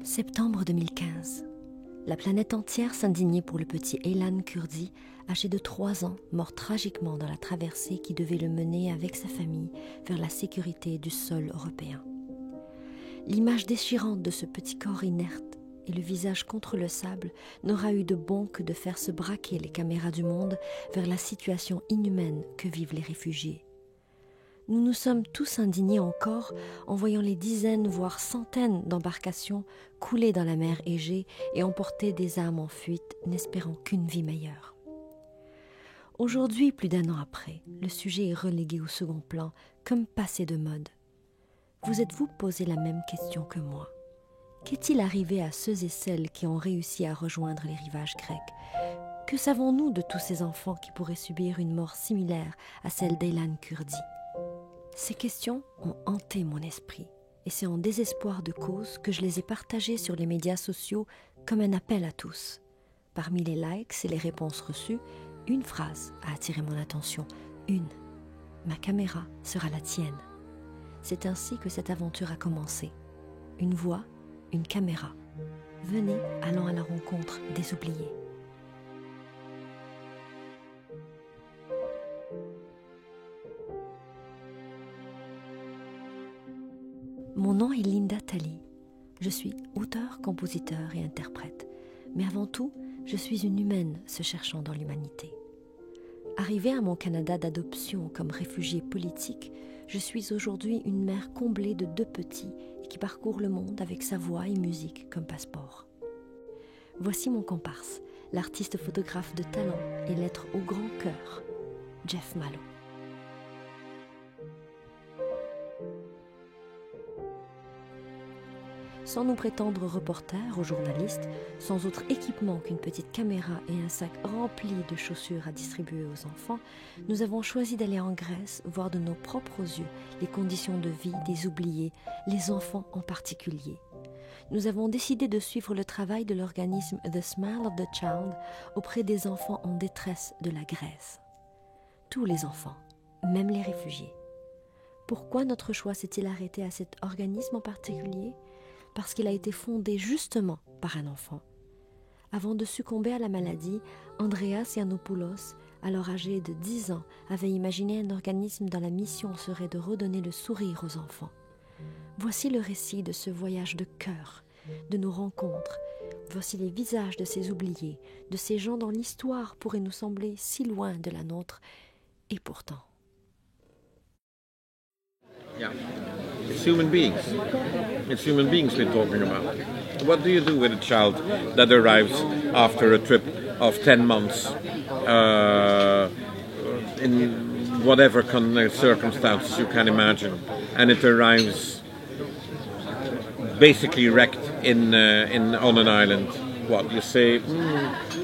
Septembre 2015. La planète entière s'indignait pour le petit Aylan Kurdi, âgé de 3 ans, mort tragiquement dans la traversée qui devait le mener avec sa famille vers la sécurité du sol européen. L'image déchirante de ce petit corps inerte et le visage contre le sable n'aura eu de bon que de faire se braquer les caméras du monde vers la situation inhumaine que vivent les réfugiés. Nous nous sommes tous indignés encore en voyant les dizaines, voire centaines d'embarcations couler dans la mer Égée et emporter des âmes en fuite, n'espérant qu'une vie meilleure. Aujourd'hui, plus d'1 an après, le sujet est relégué au second plan, comme passé de mode. Vous êtes-vous posé la même question que moi? Qu'est-il arrivé à ceux et celles qui ont réussi à rejoindre les rivages grecs? Que savons-nous de tous ces enfants qui pourraient subir une mort similaire à celle d'Aylan Kurdi? Ces questions ont hanté mon esprit, et c'est en désespoir de cause que je les ai partagées sur les médias sociaux comme un appel à tous. Parmi les likes et les réponses reçues, une phrase a attiré mon attention. Une. Ma caméra sera la tienne. C'est ainsi que cette aventure a commencé. Une voix, une caméra. Venez, allons à la rencontre des oubliés. Mon nom est Linda Talley. Je suis auteur, compositeur et interprète. Mais avant tout, je suis une humaine se cherchant dans l'humanité. Arrivée à mon Canada d'adoption comme réfugiée politique, je suis aujourd'hui une mère comblée de 2 petits et qui parcourt le monde avec sa voix et musique comme passeport. Voici mon comparse, l'artiste photographe de talent et l'être au grand cœur, Jeff Malo. Sans nous prétendre reporters ou journalistes, sans autre équipement qu'une petite caméra et un sac rempli de chaussures à distribuer aux enfants, nous avons choisi d'aller en Grèce voir de nos propres yeux les conditions de vie des oubliés, les enfants en particulier. Nous avons décidé de suivre le travail de l'organisme The Smile of the Child auprès des enfants en détresse de la Grèce. Tous les enfants, même les réfugiés. Pourquoi notre choix s'est-il arrêté à cet organisme en particulier ? Parce qu'il a été fondé justement par un enfant. Avant de succomber à la maladie, Andreas Yiannopoulos, alors âgé de 10 ans, avait imaginé un organisme dont la mission serait de redonner le sourire aux enfants. Voici le récit de ce voyage de cœur, de nos rencontres. Voici les visages de ces oubliés, de ces gens dont l'histoire pourrait nous sembler si loin de la nôtre, et pourtant. Yeah. It's human beings. It's human beings we're talking about. What do you do with a child that arrives after a trip of 10 months in whatever circumstances you can imagine, and it arrives basically wrecked on an island? What you say?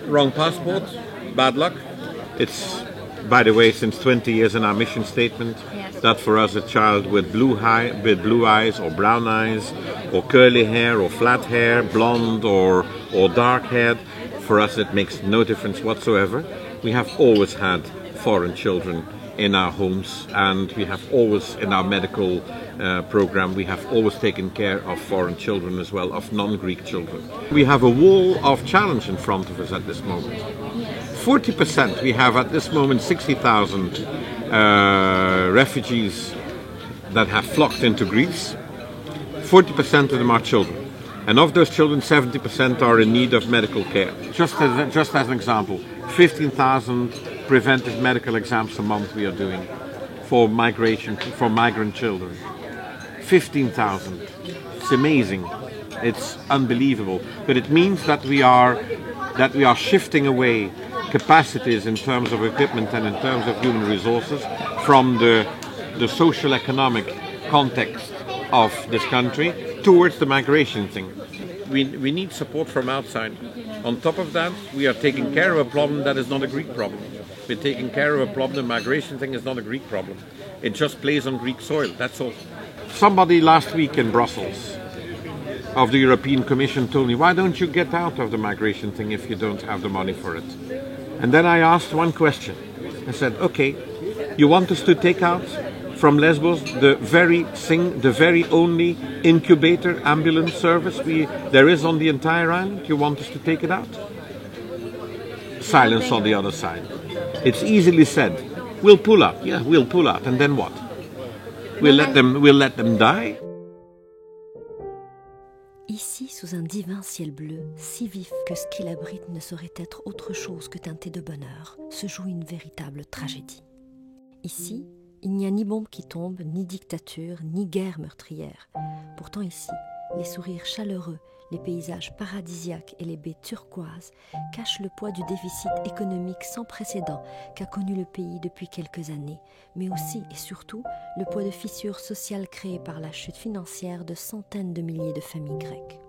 Wrong passport? Bad luck? It's, by the way, since 20 years in our mission statement, that for us a child with blue eyes or brown eyes or curly hair or flat hair, blonde or dark haired, for us it makes no difference whatsoever. We have always had foreign children in our homes, and we have always, in our medical program, we have always taken care of foreign children as well, of non-Greek children. We have a wall of challenge in front of us at this moment. 40%, we have at this moment 60,000 refugees that have flocked into Greece. 40% of them are children. And of those children, 70% are in need of medical care. Just as an example, 15,000 preventive medical exams a month we are doing for migrant children. 15,000. It's amazing. It's unbelievable. But it means that we are shifting away capacities in terms of equipment and in terms of human resources from the social economic context of this country towards the migration thing. We need support from outside. On top of that, we are taking care of a problem that is not a Greek problem. We're taking care of a problem, the migration thing is not a Greek problem. It just plays on Greek soil, that's all. Somebody last week in Brussels of the European Commission told me, why don't you get out of the migration thing if you don't have the money for it? And then I asked one question. I said, okay, you want us to take out from Lesbos, the very only incubator ambulance service there is on the entire island? You want us to take it out? Silence on the other side. It's easily said. We'll pull out. Yeah, we'll pull out. And then what? We'll let them die? Ici, sous un divin ciel bleu, si vif que ce qu'il abrite ne saurait être autre chose que teinté de bonheur, se joue une véritable tragédie. Ici, il n'y a ni bombe qui tombe, ni dictature, ni guerre meurtrière. Pourtant ici, les sourires chaleureux, les paysages paradisiaques et les baies turquoises cachent le poids du déficit économique sans précédent qu'a connu le pays depuis quelques années, mais aussi et surtout le poids de fissures sociales créées par la chute financière de centaines de milliers de familles grecques.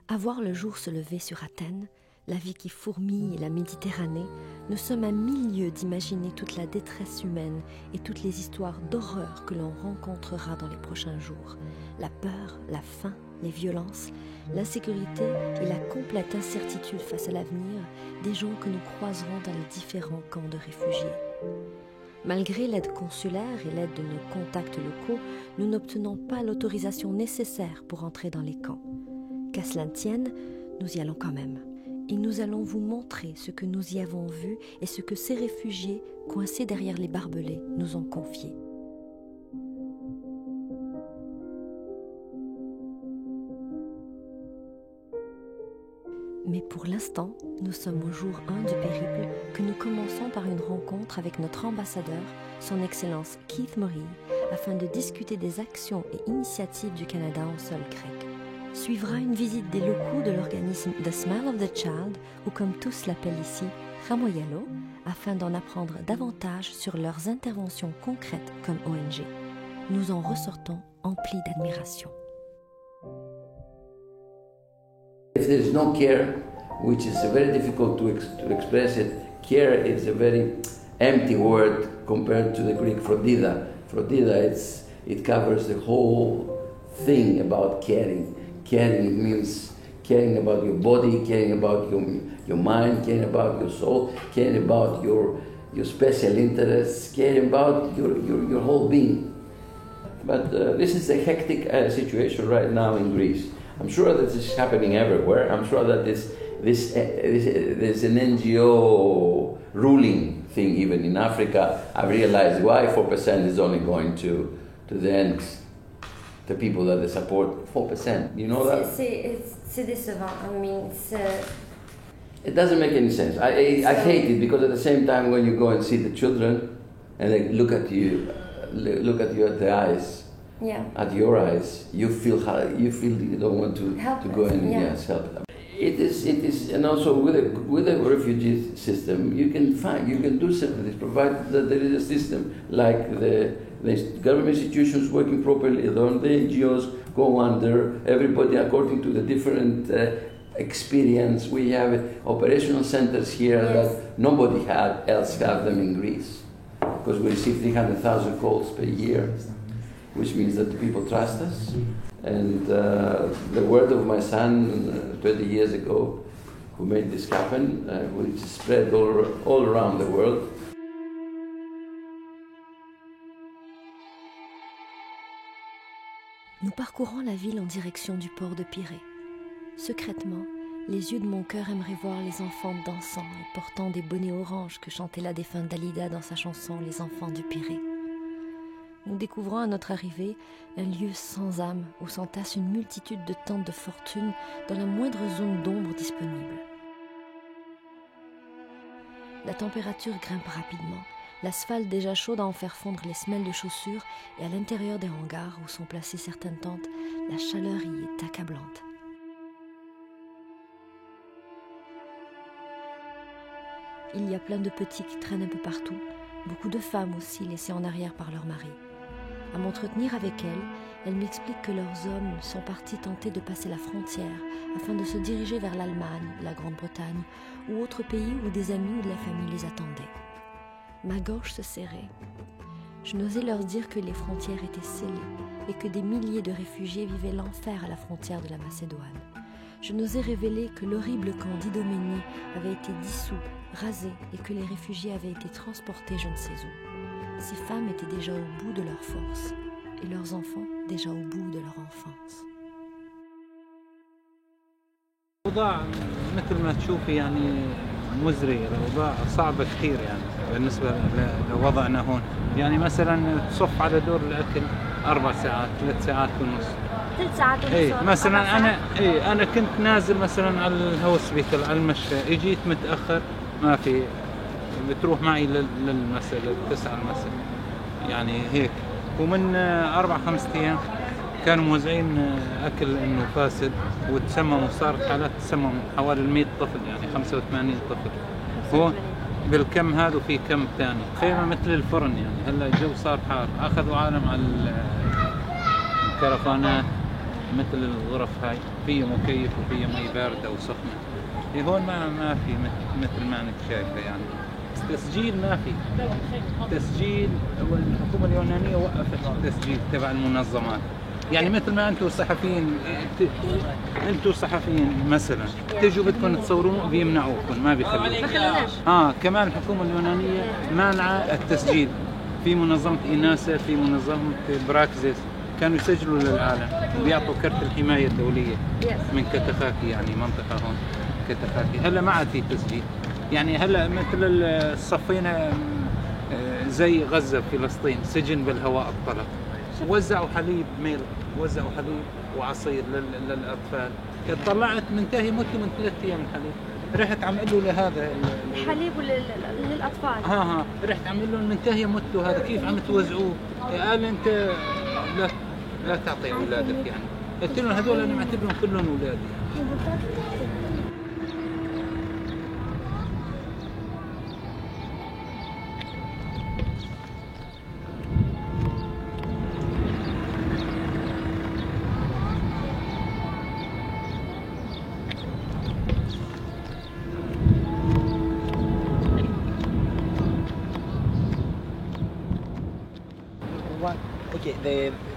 À voir le jour se lever sur Athènes, la vie qui fourmille et la Méditerranée, nous sommes à 1000 lieues d'imaginer toute la détresse humaine et toutes les histoires d'horreur que l'on rencontrera dans les prochains jours. La peur, la faim, les violences, l'insécurité et la complète incertitude face à l'avenir des gens que nous croiserons dans les différents camps de réfugiés. Malgré l'aide consulaire et l'aide de nos contacts locaux, nous n'obtenons pas l'autorisation nécessaire pour entrer dans les camps. Qu'à cela ne tienne, nous y allons quand même. Et nous allons vous montrer ce que nous y avons vu et ce que ces réfugiés, coincés derrière les barbelés, nous ont confié. Mais pour l'instant, nous sommes au jour 1 du périple que nous commençons par une rencontre avec notre ambassadeur, son Excellence Keith Murray, afin de discuter des actions et initiatives du Canada en sol grec. Suivra une visite des locaux de l'organisme The Smile of the Child, ou comme tous l'appellent ici, Ramoyalo, afin d'en apprendre davantage sur leurs interventions concrètes comme ONG. Nous en ressortons emplis d'admiration. If there is no care, which is very difficult to express it, care is a very empty word compared to the Greek frodida. Frodida, it covers the whole thing about caring. Caring means caring about your body, caring about your mind, caring about your soul, caring about your special interests, caring about your whole being. But this is a hectic situation right now in Greece. I'm sure that this is happening everywhere. I'm sure that there's an NGO ruling thing even in Africa. I've realized why 4% is only going to the ends. The people that they support, 4%. You know that? C'est décevant. I mean, it doesn't make any sense. I hate it because at the same time when you go and see the children and they look at you at the eyes, yeah. At your eyes, you feel you don't want to go and help them. It is, and also with a refugee system, you can do something provided that there is a system like the government institutions working properly, the NGOs go under, everybody according to the different experience. We have operational centers here that nobody else have them in Greece, because we receive 300,000 calls per year, which means that the people trust us. And the word of my son 20 years ago, who made this happen, which spread all around the world. Nous parcourons la ville en direction du port de Pirée. Secrètement, les yeux de mon cœur aimeraient voir les enfants dansant et portant des bonnets oranges que chantait la défunte Dalida dans sa chanson « Les enfants du Pirée ». Nous découvrons à notre arrivée un lieu sans âme où s'entassent une multitude de tentes de fortune dans la moindre zone d'ombre disponible. La température grimpe rapidement, l'asphalte déjà chaude à en faire fondre les semelles de chaussures, et à l'intérieur des hangars où sont placées certaines tentes, la chaleur y est accablante. Il y a plein de petits qui traînent un peu partout, beaucoup de femmes aussi laissées en arrière par leur mari. À m'entretenir avec elles m'expliquent que leurs hommes sont partis tenter de passer la frontière afin de se diriger vers l'Allemagne, la Grande-Bretagne ou autres pays où des amis ou de la famille les attendaient. Ma gorge se serrait. Je n'osais leur dire que les frontières étaient scellées et que des milliers de réfugiés vivaient l'enfer à la frontière de la Macédoine. Je n'osais révéler que l'horrible camp d'Idoménie avait été dissous, rasé et que les réfugiés avaient été transportés je ne sais où. Ces femmes étaient déjà au bout de leur force et leurs enfants déjà au bout de leur enfance. الأوضاع مثل ما تشوفي يعني مزري، الأوضاع صعبة كثير يعني بالنسبة لوضعنا هون. يعني مثلا تصف على دور الأكل 4 ساعات 3 ساعات ونص. 3 ساعات ونص. اي مثلا أنا كنت نازل مثلا على الهوسبيتال على المشفى، اجيت متأخر ما في، بتروح معي للمساء 9 المساء يعني هيك. ومن 4-5 أيام كانوا موزعين أكل إنه فاسد وتسمموا، صارت حالات تسمم حوالي 100 طفل يعني 85 طفل. هو بالكم هذا وفي كم ثاني، خيمة مثل الفرن يعني. هلا الجو صار حار، أخذوا عالم على الكرفانات مثل الغرف هاي، فيه مكيف وفيه مي باردة وسخنة. هون ما في مثل ما انك شايفة يعني. تسجيل ما في تسجيل، الحكومة اليونانية وقفت التسجيل تبع المنظمات. يعني مثل ما انتم صحفيين مثلا تجوا بدكم تصورون بيمنعوكم، ما بيخلوكم. كمان الحكومة اليونانية مانعة التسجيل. في منظمة إناسة، في منظمة براكزيس كانوا يسجلوا للعالم وبيعطوا كرت الحماية الدولية من كتفاكي، يعني منطقة هون كتفاكي. هلا ما عاد في تسجيل يعني. هلا مثل الصفينا زي غزة فلسطين، سجن بالهواء الطلق. وزعوا حليب ميل، وزعوا حليب وعصير للأطفال. طلعت منتهي مت من 3 أيام الحليب. رحت عم اقول له لهذا الحليب للاطفال. رحت عم اقول له منتهي متوا، هذا كيف عم توزعوه؟ قال انت لا تعطي اولادك يعني. قلت لهم هذول انا معتبرهم كلهم اولادي. Okay,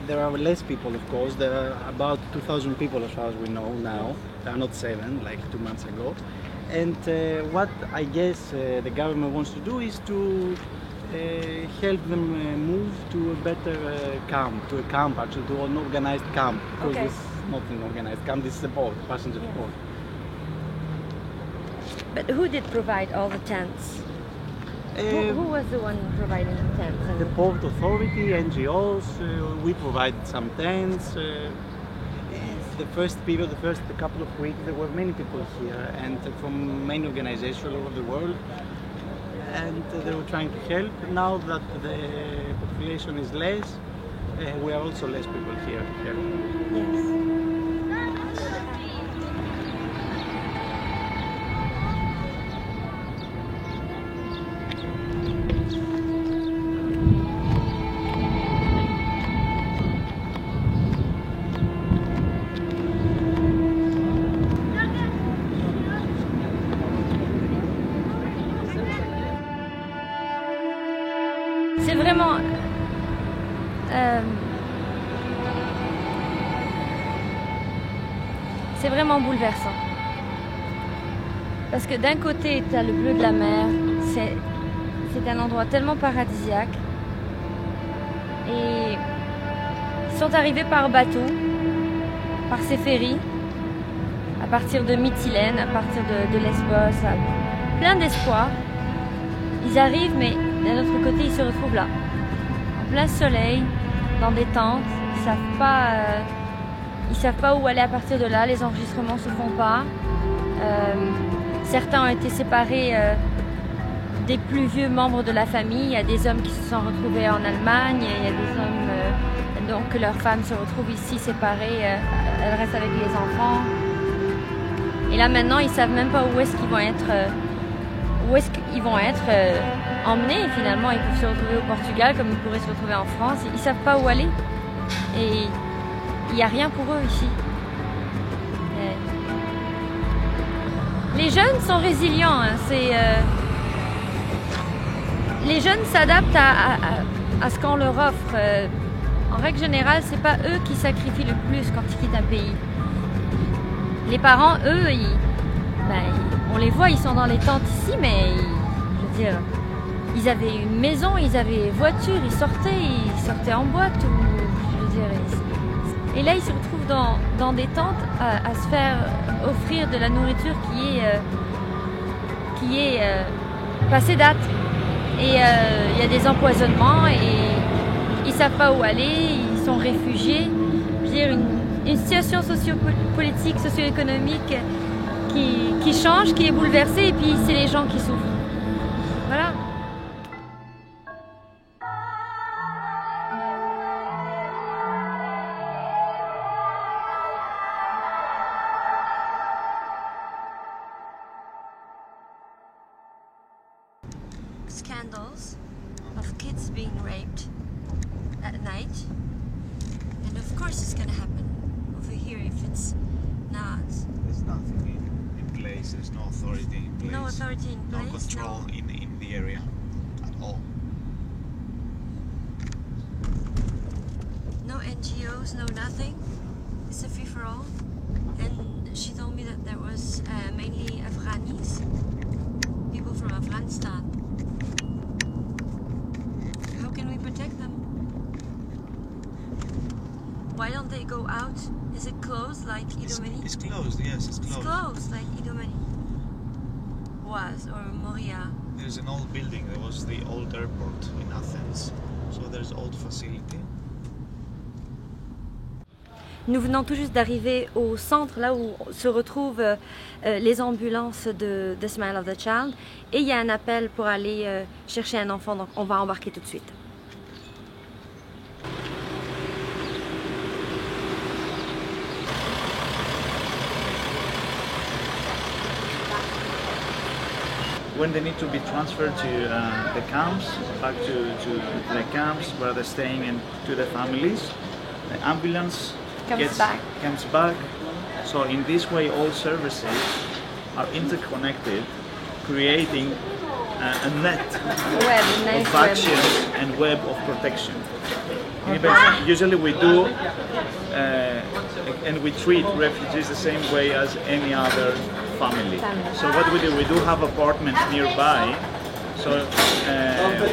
there are less people, of course. There are about 2,000 people as far as we know now. There are not 7 like 2 months ago. And what I guess the government wants to do is to help them move to a better camp, actually, to an organized camp. Because this is not an organized camp, this is a boat, passenger boat. But who did provide all the tents? Who was the one providing the tents? The Port Authority, NGOs, we provided some tents. The first couple of weeks, there were many people here and from many organizations all over the world, and they were trying to help. Now that the population is less, we are also less people here to help. Yes. C'est vraiment c'est vraiment bouleversant. Parce que d'un côté, tu as le bleu de la mer, c'est un endroit tellement paradisiaque. Et ils sont arrivés par bateau, par ces ferries, à partir de Mytilène, à partir de Lesbos, plein d'espoir. Ils arrivent, mais d'un autre côté, ils se retrouvent là, en plein soleil, dans des tentes. Ils savent pas où aller à partir de là. Les enregistrements se font pas. Certains ont été séparés des plus vieux membres de la famille. Il y a des hommes qui se sont retrouvés en Allemagne. Il y a des hommes donc leurs femmes se retrouvent ici séparées. Elles restent avec les enfants. Et là maintenant, ils savent même pas où est-ce qu'ils vont être. Emmenés. Finalement, ils peuvent se retrouver au Portugal comme ils pourraient se retrouver en France. Ils ne savent pas où aller. Et il n'y a rien pour eux ici. Les jeunes sont résilients. Les jeunes s'adaptent à ce qu'on leur offre. En règle générale, ce n'est pas eux qui sacrifient le plus quand ils quittent un pays. Les parents, eux, on les voit, ils sont dans les tentes ici, mais je veux dire, Ils avaient une maison, ils avaient une voiture, ils sortaient en boîte. Je veux dire, et là, ils se retrouvent dans des tentes à se faire offrir de la nourriture qui est passée date. Et il y a des empoisonnements et ils ne savent pas où aller, ils sont réfugiés. Je veux dire, une situation sociopolitique, socio-économique qui change, qui est bouleversée, et puis c'est les gens qui souffrent. Voilà. Scandals of kids being raped at night, and of course it's gonna happen over here if it's not. There's nothing in place, there's no authority in place. No authority in place. No control in the area at all. No NGOs, no nothing. It's a free-for-all. And she told me that there was mainly Afghanis, people from Afghanistan. How can we protect them? Why don't they go out? Is it closed like Idomeni? It's closed, yes, it's closed. It's closed like Idomeni was, or Moria. There's an old building, there was the old airport in Athens, so there's old facility. Nous venons tout juste d'arriver au centre, là où se retrouvent les ambulances de Smile of the Child, et il y a un appel pour aller chercher un enfant, donc on va embarquer tout de suite. When they need to be transferred to the camps, back to the camps where they're staying, and to the families, the ambulance comes back. So in this way, all services are interconnected, creating a net of actions and web of protection. Usually we do, and we treat refugees the same way as any other family. So what we do have apartments nearby, so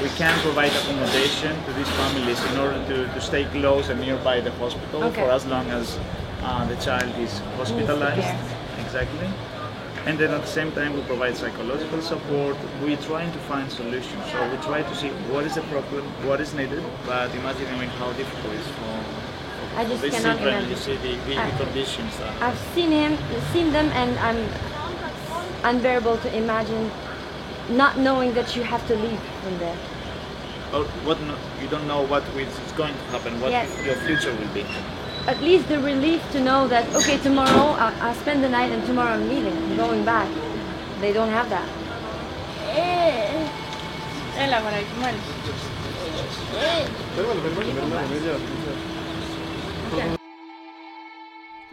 we can provide accommodation to these families in order to stay close and nearby the hospital for as long as the child is hospitalized. Exactly. And then at the same time we provide psychological support. We're trying to find solutions. So we try to see what is the problem, what is needed, but imagine how difficult it is for these children. You see the conditions. I've seen them, and I'm unbearable to imagine not knowing that you have to leave from there. Or you don't know what is going to happen, what your future will be. At least the relief to know that, okay, tomorrow I'll spend the night and tomorrow I'm leaving, I'm going back. They don't have that.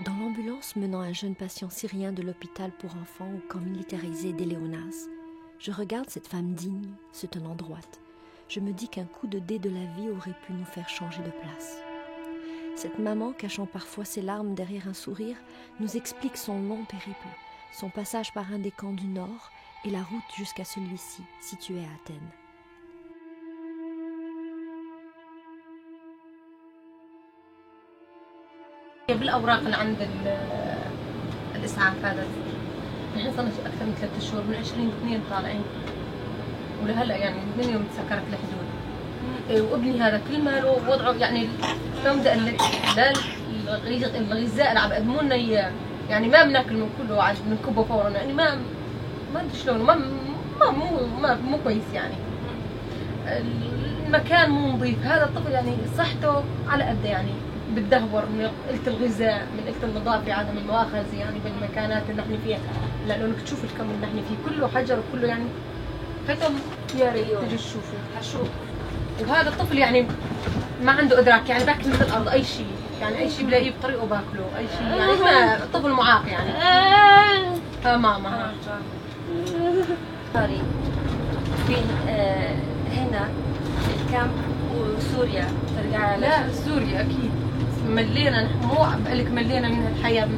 Dans l'ambulance menant un jeune patient syrien de l'hôpital pour enfants au camp militarisé d'Eleonas, je regarde cette femme digne, se tenant droite. Je me dis qu'un coup de dé de la vie aurait pu nous faire changer de place. Cette maman, cachant parfois ses larmes derrière un sourire, nous explique son long périple, son passage par un des camps du Nord et la route jusqu'à celui-ci, situé à Athènes. بالأوراق اللي عند الإسعاف هذا نحن صرنا أكثر من 3 شهور من 20/2 طالعين ولهلا يعني من يوم تسكرت الحدود. وابني هذا كل ماله وضعه يعني مبدأ الغذاء اللي عم يقدموا لنا اياه يعني ما بناكل من كله عاد بنكبه فورا يعني ما ادري شلون مو كويس يعني. المكان مو نظيف، هذا الطفل يعني صحته على قده يعني بتدهور من قلة الغذاء، من قلة النظافة، عدم المؤاخذة يعني بالمكانات اللي نحن فيها، لأنه انك تشوف الكم اللي نحن فيه كله حجر وكله يعني ختم. يا ريت تجي تشوفوا هالشوف. وهذا الطفل يعني ما عنده إدراك يعني باكل من الأرض أي شيء، يعني أي شيء بلاقيه بطريقه باكله، أي شيء يعني ما طفل معاق يعني. ماما صاري بين هنا الكامب وسوريا ترجع. لا سوريا أكيد ملينا، نحن مو بقول لك ملينا من هالحياة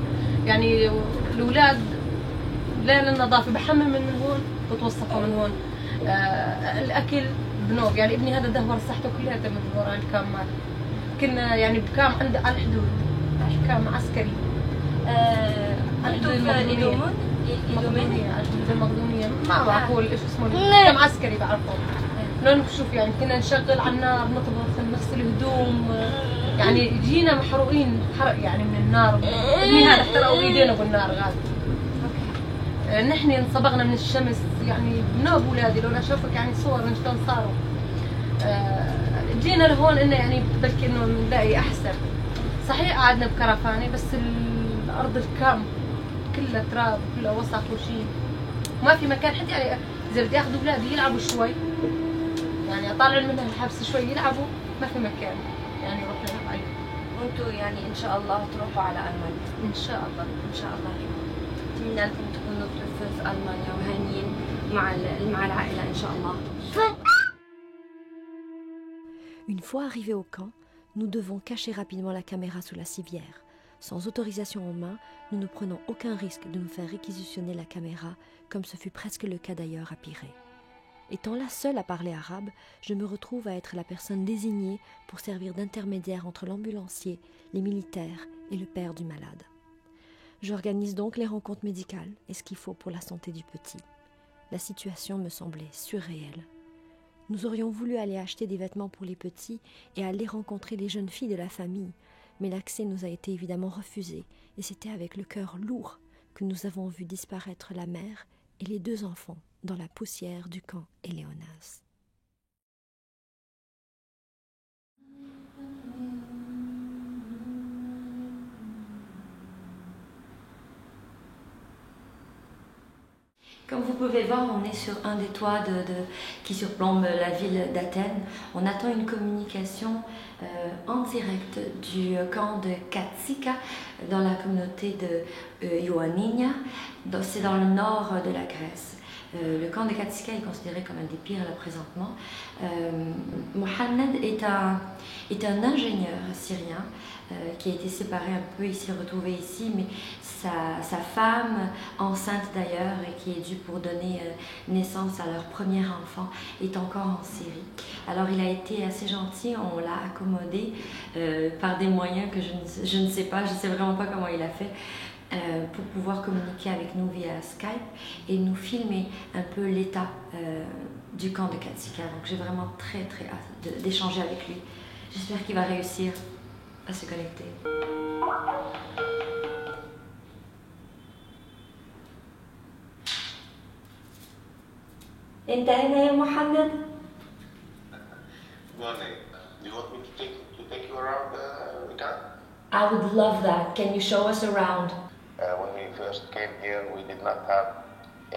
يعني. الأولاد لا للنظافة بحمم من هون بتوسخوا من هون، الاكل بنوب، يعني ابني هذا دهور صحته كلها من وراء الكام مال. كنا يعني بكام عند على الحدود كام عسكري. انتم في إيدومون؟ المقدونية ما بعرفوا ايش اسمه، كم عسكري بعرفه. لو نشوف يعني كنا نشغل على النار، نطبخ، نغسل هدوم، يعني جينا محروقين حرق يعني من النار. ابني هذا احترقوا ايدينا بالنار غاد. نحن انصبغنا من الشمس يعني بنوب اولادي، لو اشوفك يعني صور من شلون صاروا. جينا لهون انه يعني بلكي انه نلاقي احسن. صحيح قعدنا بكرفانه بس الارض الكام كلها تراب كلها وسخ وشيء، ما في مكان حتى يعني اذا بدي اخذ اولادي يلعبوا شوي يعني اطلع منها الحبس شوي يلعبوا، ما في مكان يعني نروح نلعب عليه. وانتم يعني ان شاء الله تروحوا على المانيا ان شاء الله ان شاء الله. اتمنى لكم تكونوا في المانيا وهانيين مع العائله ان شاء الله. Une fois arrivés au camp, nous devons cacher rapidement la caméra sous la civière. Sans autorisation en main, nous ne prenons aucun risque de nous faire réquisitionner la caméra, comme ce fut presque le cas d'ailleurs à Pirée. Étant la seule à parler arabe, je me retrouve à être la personne désignée pour servir d'intermédiaire entre l'ambulancier, les militaires et le père du malade. J'organise donc les rencontres médicales et ce qu'il faut pour la santé du petit. La situation me semblait surréelle. Nous aurions voulu aller acheter des vêtements pour les petits et aller rencontrer les jeunes filles de la famille, mais l'accès nous a été évidemment refusé et c'était avec le cœur lourd que nous avons vu disparaître la mère et les 2 enfants dans la poussière du camp Eleonas. Comme vous pouvez voir, on est sur un des toits qui surplombe la ville d'Athènes. On attend une communication en direct du camp de Katsika dans la communauté de Ioannina. C'est dans le nord de la Grèce. Le camp de Katsika est considéré comme un des pires là présentement. Mohamed est un ingénieur syrien qui a été séparé un peu, il s'est retrouvé ici, mais sa femme, enceinte d'ailleurs, et qui est due pour donner naissance à leur premier enfant, est encore en Syrie. Alors il a été assez gentil, on l'a accommodé par des moyens que je ne sais pas, je ne sais vraiment pas comment il a fait, pour pouvoir communiquer avec nous via Skype et nous filmer un peu l'état du camp de Katsika. Donc j'ai vraiment très hâte d'échanger avec lui. J'espère qu'il va réussir à se connecter. انت هنا يا محمد؟ Do you want me to take you around the camp? I would love that. Can you show us around? When we first came here, we did not have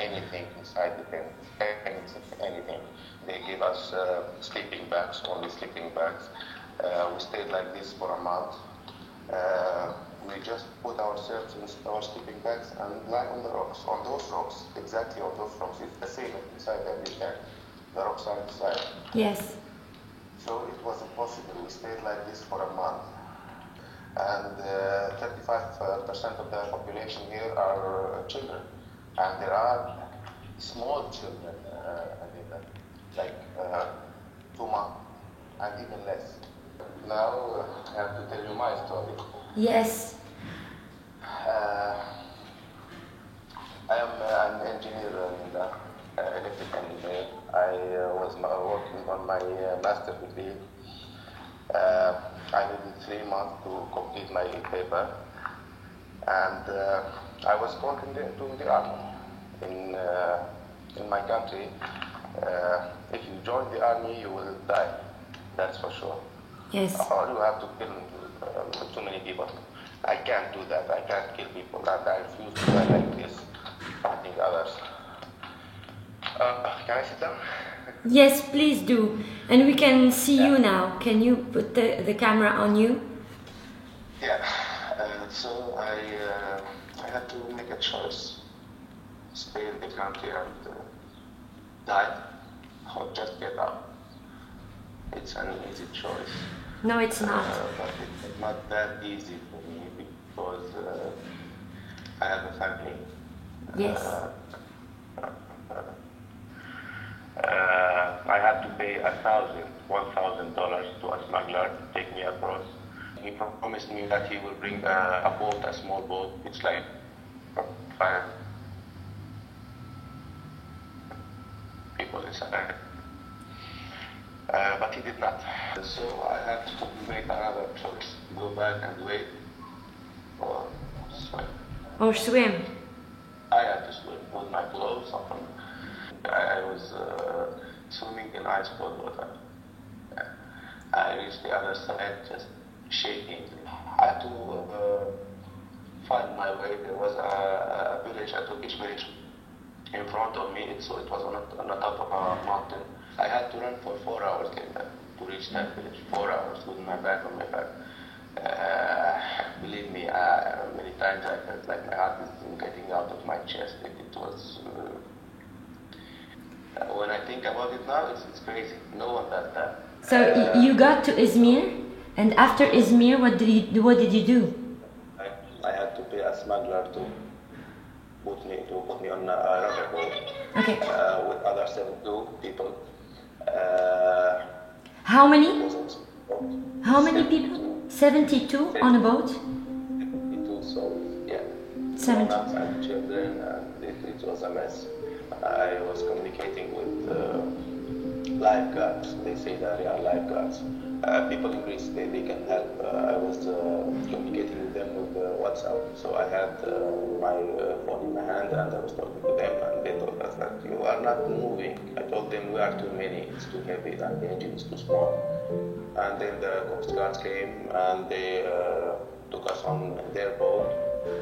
anything inside the tent. Anything. They gave us sleeping bags, only sleeping bags. We stayed like this for a month. We just put ourselves in our sleeping bags and lie on the rocks. On those rocks, exactly on those rocks, it's the same inside every tent. The rocks are inside. Yes. So it was impossible. We stayed like this for a month. And 35% of the population here are children. And there are small children, like 2 months and even less. Now I have to tell you my story. Yes. I am an engineer in the electrical engineer. I was working on my master's degree. I needed 3 months to complete my paper, and I was called into the army. In my country, if you join the army, you will die. That's for sure. Yes. Or you have to kill too many people. I can't do that. I can't kill people. And I refuse to die like this, fighting others. Can I sit down? Yes, please do. And we can see you now. Can you put the camera on you? Yeah. So I had to make a choice. Stay in the country and die, or just get out. It's an easy choice. No, it's not. But it's not that easy for me because I have a family. Yes. I had to pay $1,000 to a smuggler to take me across. He promised me that he will bring a boat, a small boat. It's like people inside. But he did not. So I had to make another choice: go back and wait, or swim. Or swim. I had to swim with my clothes on. I was swimming in ice cold water. I reached the other side just shaking. I had to find my way. There was a village, a Turkish village, in front of me, so it was on the top of a mountain. I had to run for 4 hours to reach that village. 4 hours with my bag on my back. Believe me, many times I felt like my heart is getting out of my chest. It was. When I think about it now, it's crazy. No one does that. So you got to Izmir, and after Izmir, what did you do? I had to pay a smuggler to put me on a rubber boat. Okay. With other 72 people. How many? How many people? 72 on a boat? 72 souls, yeah. 70. And children, and it was a mess. I was communicating with lifeguards. They say that they are lifeguards. People in Greece, they can help. I was communicating with them with WhatsApp. So I had my phone in my hand and I was talking to them, and they told us that you are not moving. I told them we are too many, it's too heavy, and the engine is too small. And then the Coast Guards came and they took us on their boat.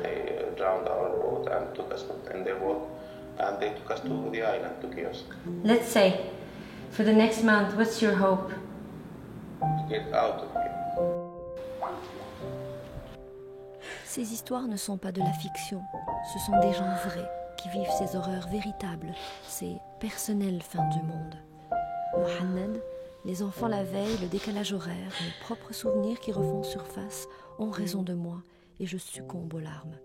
They drowned our boat and took us in their boat. And they took us to the island, to Chios. Let's say, for the next month, what's your hope? To get out of here. Ces histoires ne sont pas de la fiction, ce sont des gens vrais qui vivent ces horreurs véritables, ces personnelles fins du monde. Mohamed, les enfants la veille, le décalage horaire, mes propres souvenirs qui refont surface ont raison de moi et je succombe aux larmes.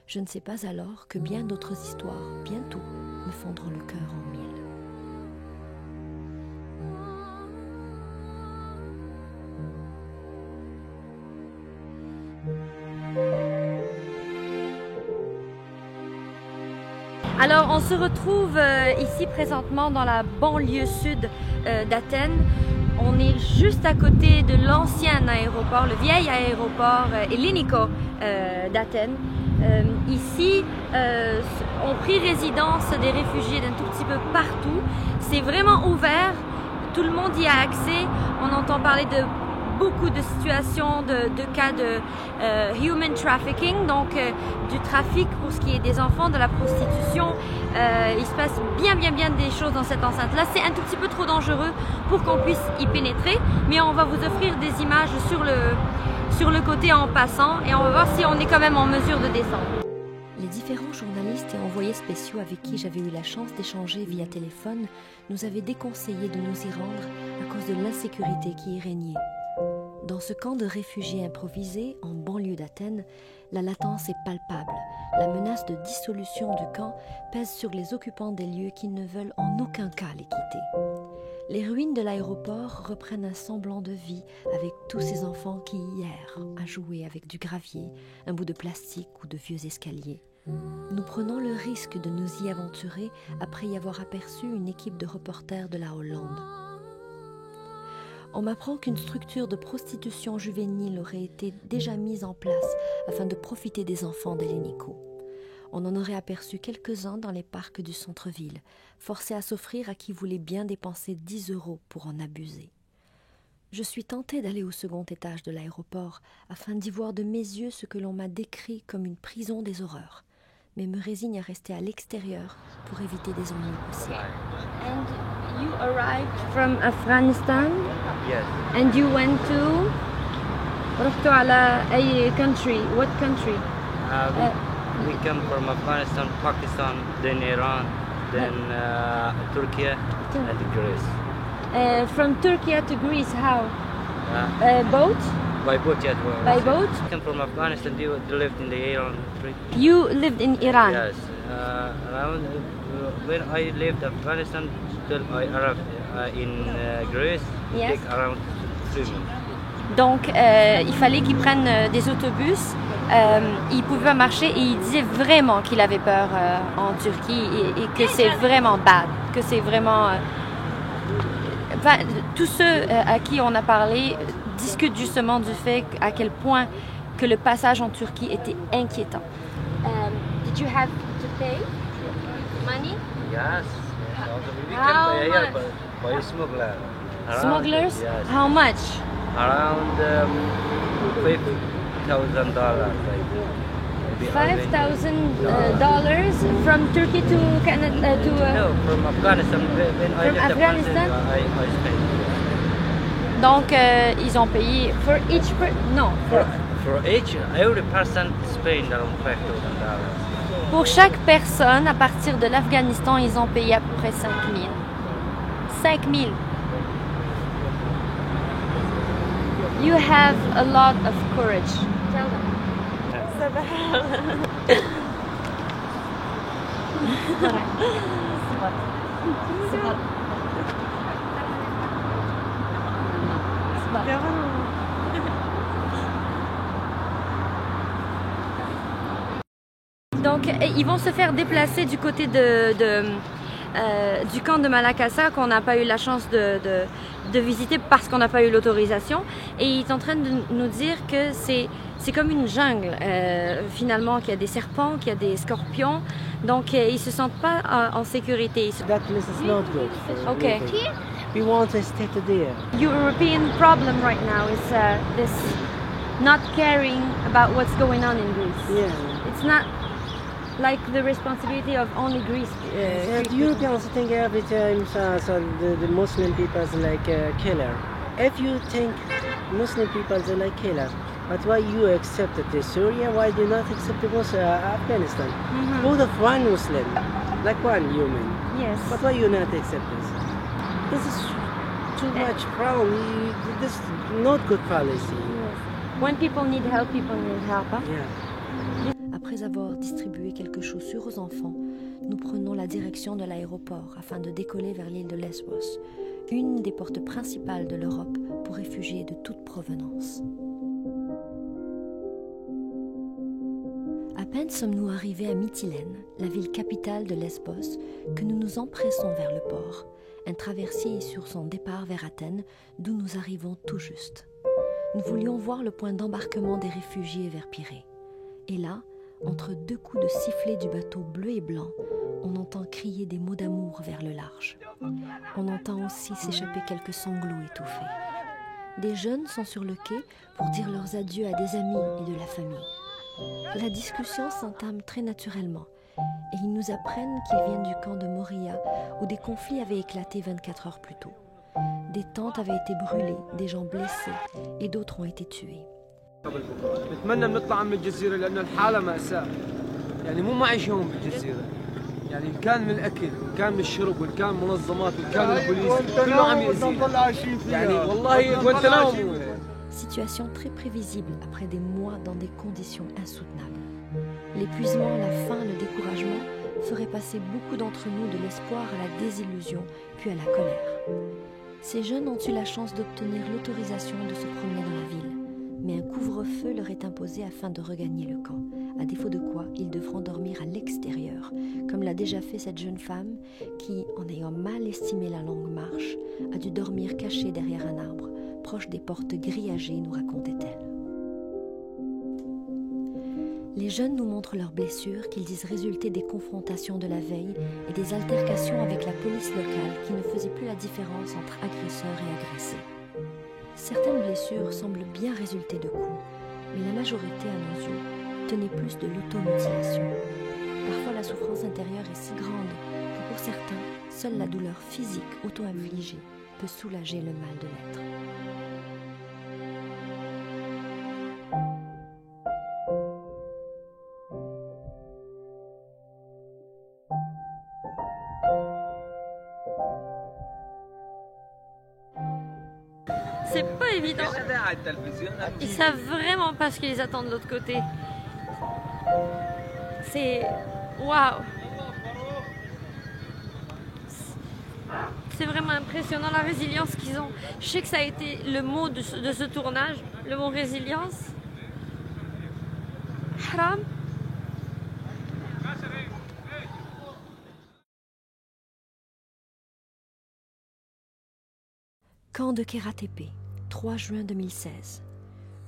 Je ne sais pas alors que bien d'autres histoires, bientôt, me fondront le cœur en mille. Alors, on se retrouve ici présentement dans la banlieue sud d'Athènes. On est juste à côté de l'ancien aéroport, le vieil aéroport hellénico d'Athènes. Ici, ont pris résidence des réfugiés d'un tout petit peu partout. C'est vraiment ouvert, tout le monde y a accès. On entend parler de beaucoup de situations, de cas de human trafficking, donc du trafic pour ce qui est des enfants, de la prostitution. Il se passe bien des choses dans cette enceinte-là. C'est un tout petit peu trop dangereux pour qu'on puisse y pénétrer, mais on va vous offrir des images sur le côté en passant et on va voir si on est quand même en mesure de descendre. Les différents journalistes et envoyés spéciaux avec qui j'avais eu la chance d'échanger via téléphone nous avaient déconseillé de nous y rendre à cause de l'insécurité qui y régnait. Dans ce camp de réfugiés improvisé, en banlieue d'Athènes, la latence est palpable. La menace de dissolution du camp pèse sur les occupants des lieux qui ne veulent en aucun cas les quitter. Les ruines de l'aéroport reprennent un semblant de vie avec tous ces enfants qui, hier, a joué avec du gravier, un bout de plastique ou de vieux escaliers. Nous prenons le risque de nous y aventurer après y avoir aperçu une équipe de reporters de la Hollande. On m'apprend qu'une structure de prostitution juvénile aurait été déjà mise en place afin de profiter des enfants d'Hellénico. On en aurait aperçu quelques-uns dans les parcs du centre-ville, forcés à s'offrir à qui voulait bien dépenser 10 € pour en abuser. Je suis tentée d'aller au second étage de l'aéroport afin d'y voir de mes yeux ce que l'on m'a décrit comme une prison des horreurs, mais me résigne à rester à l'extérieur pour éviter des ennuis possibles. And you arrived from Afghanistan? Yes. And you went to? رحتوا على أي country? What country? We come from Afghanistan, Pakistan, then Iran, then Turkey and Greece. From Turkey to Greece, how? Boat? By boat, yes. By boat? I come from Afghanistan, you lived in the Iran. You lived in Iran? Yes. When I left Afghanistan, until I arrived in Greece. Yes. Take around 3 months. Donc, il fallait qu'il prenne des autobus. Il pouvait pas marcher et il disait vraiment qu'il avait peur en Turquie et que c'est vraiment bad, que c'est vraiment... Enfin, tous ceux à qui on a parlé discutent justement du fait à quel point que le passage en Turquie était inquiétant. Did you have to pay money? Yes. We How can pay here much? by smuggler. Smugglers? Yes. How much? Around $5,000. $5,000 from Turkey to Canada No, from Afghanistan. When I From left Afghanistan? I spent. Donc, ils ont payé for each non, For each, every person spent around $5,000. pour chaque personne à partir de l'Afghanistan, ils ont payé à peu près 5 000. 5 000. You have a lot of courage. Tell them. Donc, ils vont se faire déplacer du côté du camp de Malakassa qu'on n'a pas eu la chance de visiter parce qu'on n'a pas eu l'autorisation. Et il est en train de nous dire que c'est comme une jungle, finalement, qu'il y a des serpents, qu'il y a des scorpions. Donc, ils ne se sentent pas en sécurité. That place is not good. Okay. We want to stay there. European problem right now is this not caring about what's going on in Greece. Yeah. It's not like the responsibility of only Greece. The Europeans think every time the Muslim people are like killer. If you think Muslim people are like killer, but why you accept the Syria? Why do you not accept the Afghanistan? Mm-hmm. Both of one Muslim, like one human. Yes. But why you not accept this? This is too much problem. This is not good policy. Yes. When people need help huh? Yeah. Après avoir distribué quelques chaussures aux enfants, nous prenons la direction de l'aéroport afin de décoller vers l'île de Lesbos, une des portes principales de l'Europe pour réfugiés de toute provenance. À peine sommes-nous arrivés à Mytilène, la ville capitale de Lesbos, que nous nous empressons vers le port. Un traversier est sur son départ vers Athènes, d'où nous arrivons tout juste. Nous voulions voir le point d'embarquement des réfugiés vers Pirée. Et là, entre deux coups de sifflet du bateau bleu et blanc, on entend crier des mots d'amour vers le large. On entend aussi s'échapper quelques sanglots étouffés. Des jeunes sont sur le quai pour dire leurs adieux à des amis et de la famille. La discussion s'entame très naturellement et ils nous apprennent qu'ils viennent du camp de Moria où des conflits avaient éclaté 24 heures plus tôt. Des tentes avaient été brûlées, des gens blessés et d'autres ont été tués. نتمنى نطلع من الجزيرة لأن الحالة مأساة. يعني مو معيش يوم بالجزيرة. يعني كان من الأكل، كان من الشرب، وكان منظمات، وكان البوليس، كله عم يأذينا. يعني والله غوانتنامو. Situation très prévisible après des mois dans des conditions insoutenables. L'épuisement, la faim, le découragement feraient passer beaucoup d'entre nous de l'espoir à la désillusion, puis à la colère. Ces jeunes ont eu la chance d'obtenir l'autorisation de se promener dans la ville. Mais un couvre-feu leur est imposé afin de regagner le camp, à défaut de quoi ils devront dormir à l'extérieur, comme l'a déjà fait cette jeune femme qui, en ayant mal estimé la longue marche, a dû dormir cachée derrière un arbre, proche des portes grillagées, nous racontait-elle. Les jeunes nous montrent leurs blessures qu'ils disent résulter des confrontations de la veille et des altercations avec la police locale qui ne faisaient plus la différence entre agresseurs et agressés. Certaines blessures semblent bien résulter de coups, mais la majorité, à nos yeux, tenait plus de l'automutilation. Parfois, la souffrance intérieure est si grande que pour certains, seule la douleur physique auto-infligée peut soulager le mal de l'être. C'est pas évident. Ils savent vraiment pas ce qui les attend de l'autre côté. C'est... Waouh! c'est vraiment impressionnant la résilience qu'ils ont. Je sais que ça a été le mot de ce tournage, le mot résilience. Haram. Camp de Kera-Tepe, 3 juin 2016.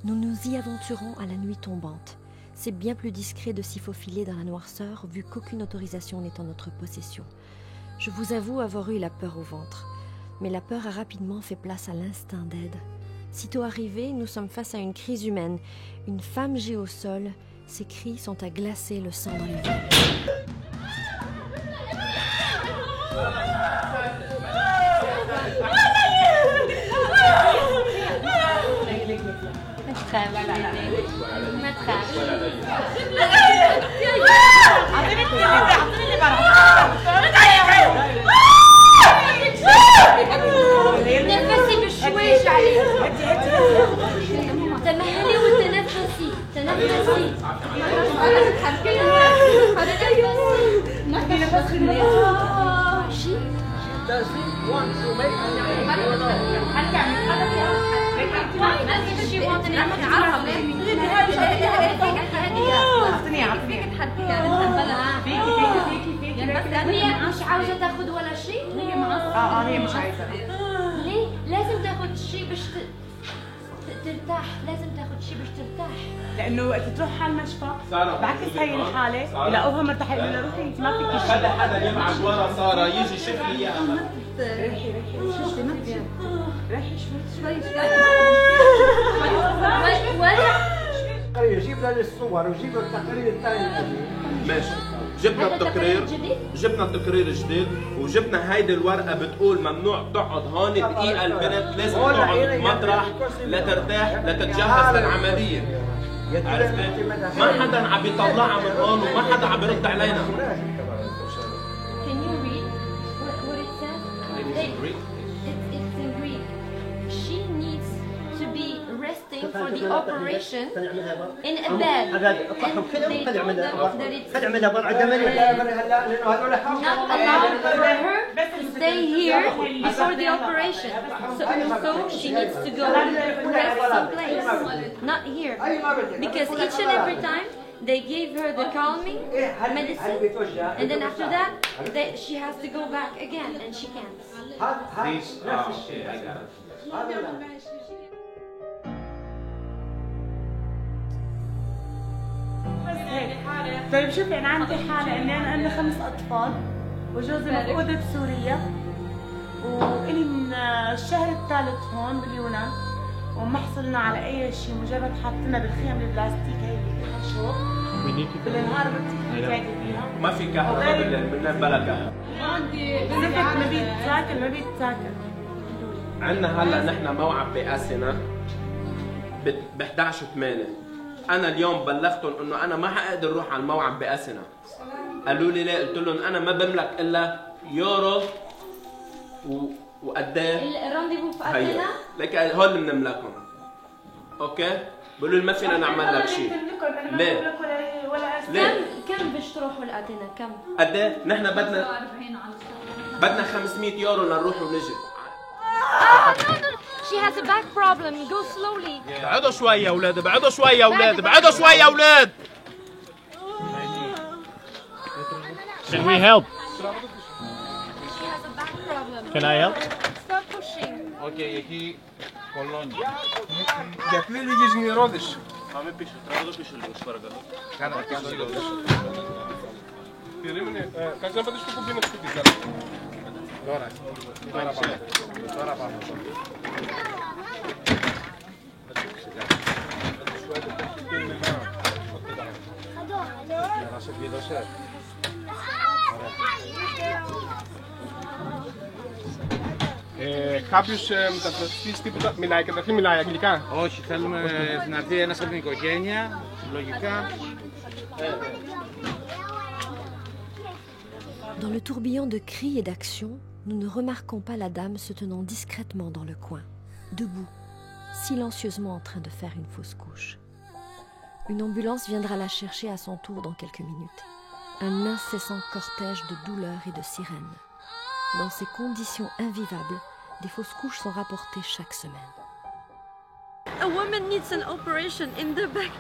Nous nous y aventurons à la nuit tombante. C'est bien plus discret de s'y faufiler dans la noirceur, vu qu'aucune autorisation n'est en notre possession. Je vous avoue avoir eu la peur au ventre. Mais la peur a rapidement fait place à l'instinct d'aide. Sitôt arrivés, nous sommes face à une crise humaine. Une femme gît au sol. Ses cris sont à glacer le sang dans les veines. ما تخافش تنفسي بشويش عليه تمهلي وتنفسي هي مش عاوزة تاخد ولا شيء؟ هي معصبة. هي مش عايزة. ليه؟ لازم تاخد شيء باش ترتاح، لازم تاخد شيء باش ترتاح. لأنه وقت تروح على المشفى بعكس هي الحالة يلاقوها مرتاحة يقولوا لها روحي أنت ما فيكي شيء. حدا يبعت ورا سارة يجي يشوف لي إياها. ريحي شوي جيب لنا الصور وجيب التقرير الثاني. ماشي. جبنا التقرير الجديد وجبنا هيدي الورقه بتقول ممنوع تقعد هون دقيقه، البنت لازم تقعد مطرح لترتاح لتتجهز للعمليه. عرفتي؟ ما حدا عم بيطلعها من هون وما حدا عم بيرد علينا. Can you read what it says? It's in Greek. She needs to be resting for the operation in a bed. And they told them that it's not allowed for her to stay here before the operation. So she needs to go rest someplace, not here. Because each and every time they gave her the calming medicine, and then after that, she has to go back again, and she can't. طيب شوفي انا عندي حاله اني انا عندي 5 اطفال وجوزي مفقود بسوريا والي من الشهر الثالث هون باليونان وما حصلنا على اي شيء، مجرد حاطيننا بالخيم البلاستيك هي اللي فيها شوك بالنهار بتقعدي فيها ما في كهرباء بالليل بلا كهرباء. زفت ما بيتاكل. عندنا هلا نحن موعد بقاسنا ب 11/8. أنا اليوم بلغتهم إنه أنا ما حقدر أروح على الموعد بأسنا. قالوا لي ليه؟ قلت لهم أنا ما بملك إلا يورو وقديه؟ الرانديفو في أسنا؟ لك هول بنملكهم. أوكي؟ بيقولوا لي ما فينا نعمل لك شيء. ليه؟ كم باش تروحوا لأتنا؟ كم؟ قديه؟ نحن بدنا 500 يورو لنروح ونجي. She has a back problem. Go slowly. بعدوا شوي يا أولاد، بعدوا شوي يا أولاد، بعدوا شوي يا أولاد. Can we help? She has a back problem. Can I help? Stop pushing. Okay, εκεί κολώνει. Γιατί δεν βγεις νερόδες? Πάμε πίσω, τραβώ πίσω λίγο, σου παρακαλώ. Κάνε πίσω λίγο. Περίμενε, κάτσε να πατήσεις το κουμπί να σκουπείς. Τώρα πάμε. Κάποιος μεταφραστής τίποτα μιλάει, καταρχήν μιλάει αγγλικά? Όχι, θέλουμε να έρθει ένας από την οικογένεια, λογικά. Dans le tourbillon de cris et d'actions, nous ne remarquons pas la dame se tenant discrètement dans le coin, debout, silencieusement en train de faire une fausse couche. Une ambulance viendra la chercher à son tour dans quelques minutes. Un incessant cortège de douleurs et de sirènes. Dans ces conditions invivables, des fausses couches sont rapportées chaque semaine. A woman needs an operation in the back.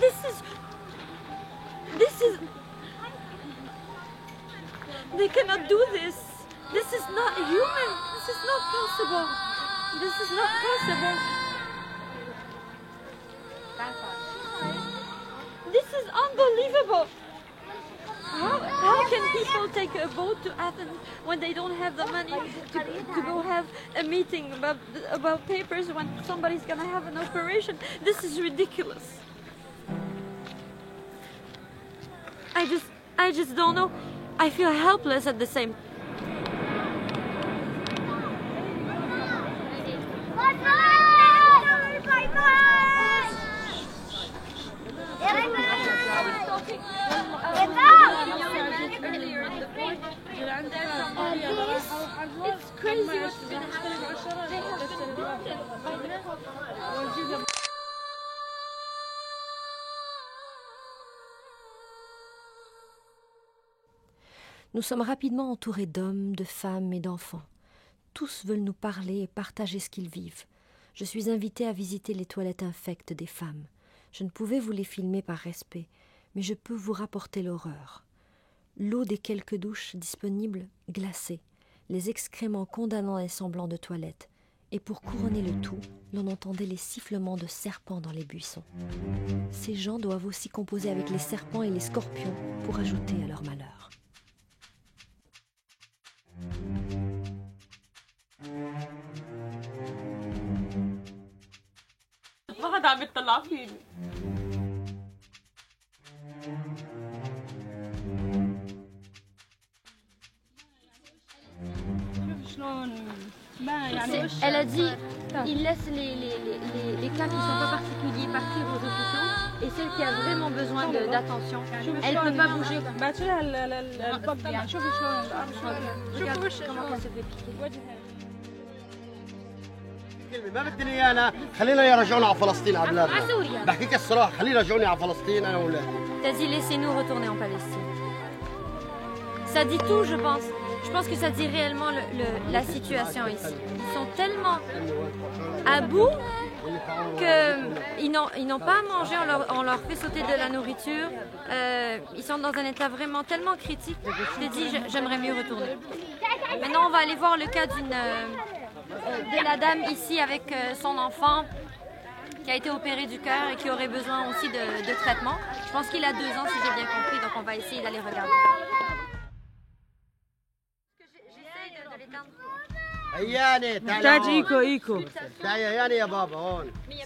This is... They cannot do this. This is not human. This is not possible. This is not possible. This is unbelievable. How can people take a boat to Athens when they don't have the money to go have a meeting about papers when somebody's gonna have an operation? This is ridiculous. I just don't know. I feel helpless at the same time. It's crazy what's been happening. They have been beaten. Nous sommes rapidement entourés d'hommes, de femmes et d'enfants. Tous veulent nous parler et partager ce qu'ils vivent. Je suis invitée à visiter les toilettes infectes des femmes. Je ne pouvais vous les filmer par respect, mais je peux vous rapporter l'horreur. L'eau des quelques douches disponibles, glacée, les excréments condamnant les semblants de toilettes, et pour couronner le tout, l'on entendait les sifflements de serpents dans les buissons. Ces gens doivent aussi composer avec les serpents et les scorpions pour ajouter à leur malheur. ما حدا عم يطلع فيني. شوف شلون ما يعني Elle a dit il laisse les cas qui ne sont pas particuliers partir aux hôpitaux et celle qui a vraiment besoin d'attention, elle ne peut pas bouger. شوفي شلون الارض. Regarde comment elle se fait piquer. ما بدني ايانا خلينا يرجعونا على فلسطين على بلادنا. على سوريا. بحكيك الصراحه خلينا يرجعوني على فلسطين انا واولادي. T'as dit laissez-nous retourner en Palestine. Ça dit tout, je pense. Je pense que ça dit réellement la situation ici. Ils sont tellement à bout qu'ils n'ont pas à manger, on leur fait sauter de la nourriture. Ils sont dans un état vraiment tellement critique. Je t'ai dit, j'aimerais mieux retourner. Maintenant, on va aller voir le cas de la dame ici avec son enfant qui a été opéré du cœur et qui aurait besoin aussi de traitement. Je pense qu'il a 2 ans si j'ai bien compris, donc on va essayer d'aller regarder. عياني محتاج ايكو تعالي عياني يا بابا هون بدي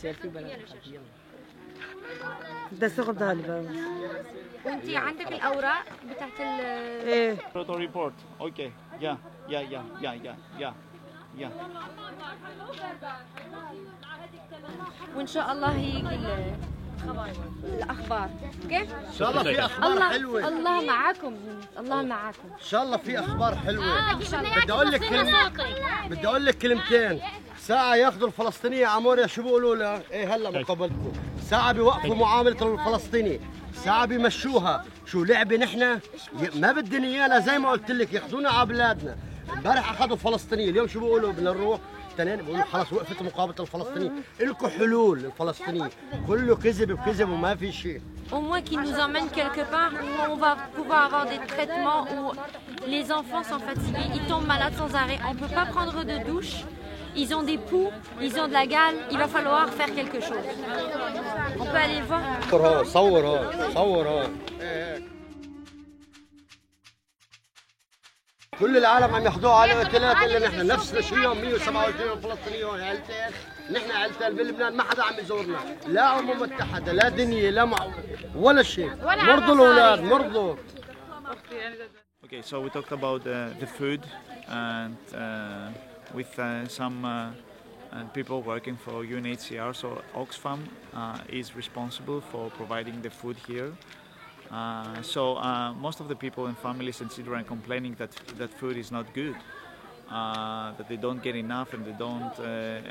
استخدم هالباب. وانت عندك الاوراق بتاعت ايه ريبورت اوكي يا وان شاء الله هيجي الاخبار اوكي ان شاء الله في اخبار حلوه. الله معاكم الله معاكم ان شاء الله في اخبار حلوه. بدي اقول لك كلمتين. ساعه ياخذوا الفلسطينيه عموريا شو بيقولوا لها؟ ايه هلا مقابلتكم. ساعه بيوقفوا معامله الفلسطيني، ساعه بيمشوها. شو لعبه نحن؟ ما بدنا ايانا زي ما قلت لك ياخذونا على بلادنا. امبارح اخذوا الفلسطينيه، اليوم شو بيقولوا؟ بدنا نروح. التنين بيقولوا خلص وقفت مقابله الفلسطيني. الكم حلول الفلسطيني، كله كذب بكذب وما في شيء. Au moins qu'ils nous emmènent quelque part où on va pouvoir avoir des traitements où les enfants sont fatigués, ils tombent malades sans arrêt, on ne peut pas prendre de douche, ils ont des poux, ils ont de la gale, il va falloir faire quelque chose. On peut aller voir. صور كل العالم عم ياخذوها على اوتيلات الا نحن نفس الشيء. 127 فلسطينيين عيلتين، نحن عيلتين بلبنان ما حدا عم يزورنا، لا امم متحده لا دنيا لا معونه ولا شيء. مرضوا الاولاد مرضوا. Okay, so we talked about the food and with some people working for UNHCR. So Oxfam is responsible for providing the food here. So most of the people and families in Sidra are complaining that food is not good, that they don't get enough and they don't,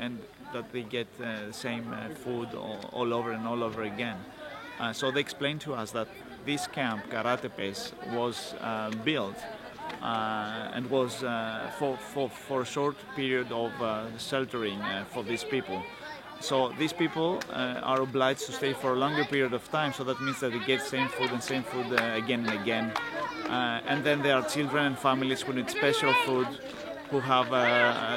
and that they get the same food all over and all over again. So they explained to us that this camp, Karatepes, was built and was for a short period of sheltering for these people. So these people are obliged to stay for a longer period of time, so that means that they get same food again and again. And then there are children and families who need special food, who have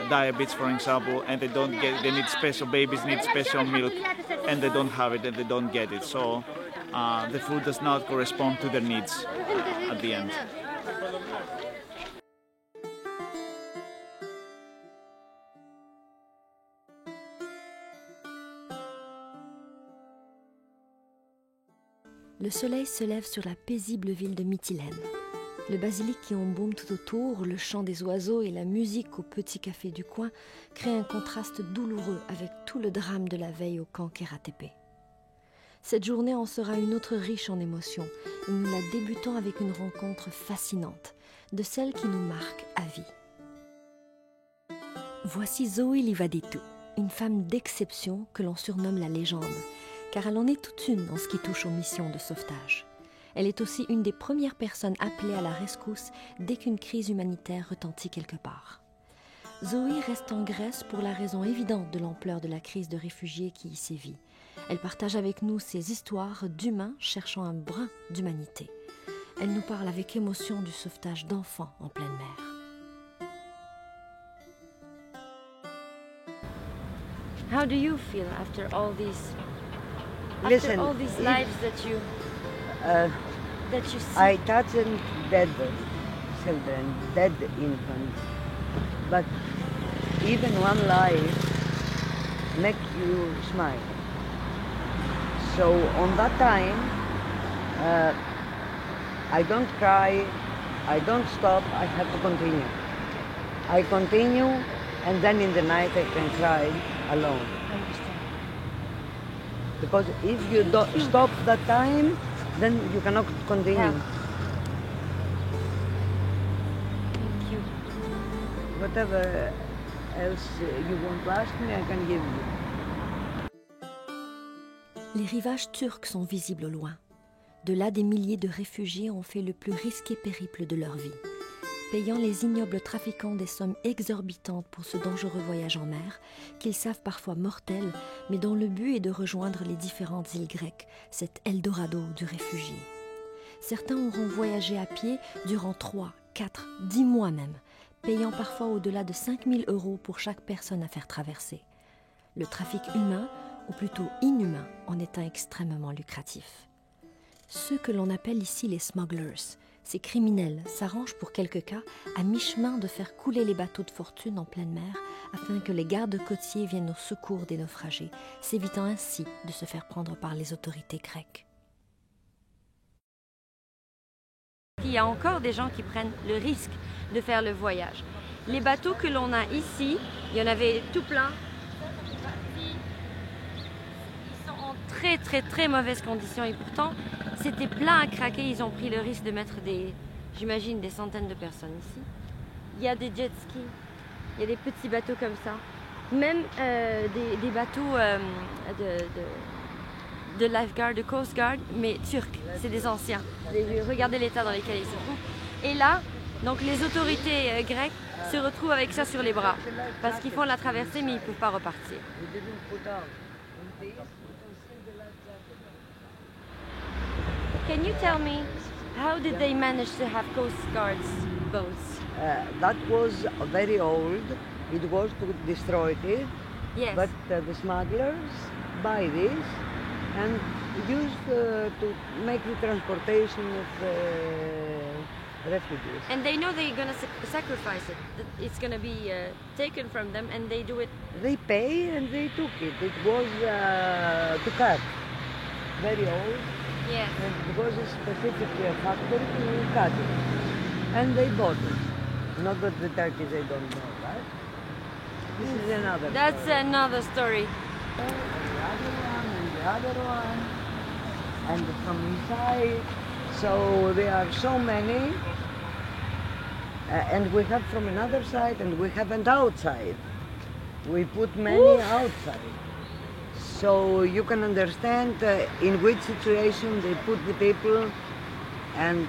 diabetes, for example, and they need special, babies need special milk, and they don't have it and they don't get it. So the food does not correspond to their needs at the end. Le soleil se lève sur la paisible ville de Mytilène. Le basilic qui embaume tout autour, le chant des oiseaux et la musique au petit café du coin créent un contraste douloureux avec tout le drame de la veille au camp Karatepe. Cette journée en sera une autre riche en émotions et nous la débutons avec une rencontre fascinante, de celle qui nous marque à vie. Voici Zoe Livaditou, une femme d'exception que l'on surnomme la légende, car elle en est toute une en ce qui touche aux missions de sauvetage. Elle est aussi une des premières personnes appelées à la rescousse dès qu'une crise humanitaire retentit quelque part. Zoe reste en Grèce pour la raison évidente de l'ampleur de la crise de réfugiés qui y sévit. Elle partage avec nous ses histoires d'humains cherchant un brin d'humanité. Elle nous parle avec émotion du sauvetage d'enfants en pleine mer. How do you feel after all these Listen, lives that you see? I touched dead children, dead infants, but even one life makes you smile. So on that time, I don't cry, I don't stop, I have to continue. I continue, and then in the night I can cry alone. Because if you don't stop that time, then you cannot continue. Yeah. Thank you. Whatever else you want to ask me, I can give you. Les rivages turcs sont visibles au loin. De là, des milliers de réfugiés ont fait le plus risqué périple de leur vie, payant les ignobles trafiquants des sommes exorbitantes pour ce dangereux voyage en mer, qu'ils savent parfois mortel, mais dont le but est de rejoindre les différentes îles grecques, cet Eldorado du réfugié. Certains auront voyagé à pied durant 3, 4, 10 mois même, payant parfois au-delà de 5 000 € pour chaque personne à faire traverser. Le trafic humain, ou plutôt inhumain, en est un extrêmement lucratif. Ceux que l'on appelle ici les smugglers, ces criminels s'arrangent pour quelques cas à mi-chemin de faire couler les bateaux de fortune en pleine mer afin que les gardes côtiers viennent au secours des naufragés, s'évitant ainsi de se faire prendre par les autorités grecques. Il y a encore des gens qui prennent le risque de faire le voyage. Les bateaux que l'on a ici, il y en avait tout plein. Ils sont en très mauvaises conditions et pourtant c'était plein à craquer. Ils ont pris le risque de mettre j'imagine des centaines de personnes ici. Il y a des jet skis, il y a des petits bateaux comme ça, même des bateaux de lifeguard, de coast guard, mais turcs, c'est des anciens. Regardez l'état dans lequel ils se trouvent. Et là, donc les autorités grecques se retrouvent avec ça sur les bras, parce qu'ils font la traversée mais ils ne peuvent pas repartir. Can you tell me, how did they manage to have Coast Guards boats? That was very old. It was destroyed it. Yes. But the smugglers buy this and use to make the transportation of refugees. And they know they're going to sacrifice it. That it's going to be taken from them, and they do it. They pay and they took it. It was to cut. Very old. Yeah. And because it's specifically a factory, we cut it. And they bought it. Not that the Turkish, they don't know, right? This is another That's story. another story. And the other one, and from inside. So there are so many. And we have from another side, and we have an outside. We put many outside. So you can understand in which situation they put the people And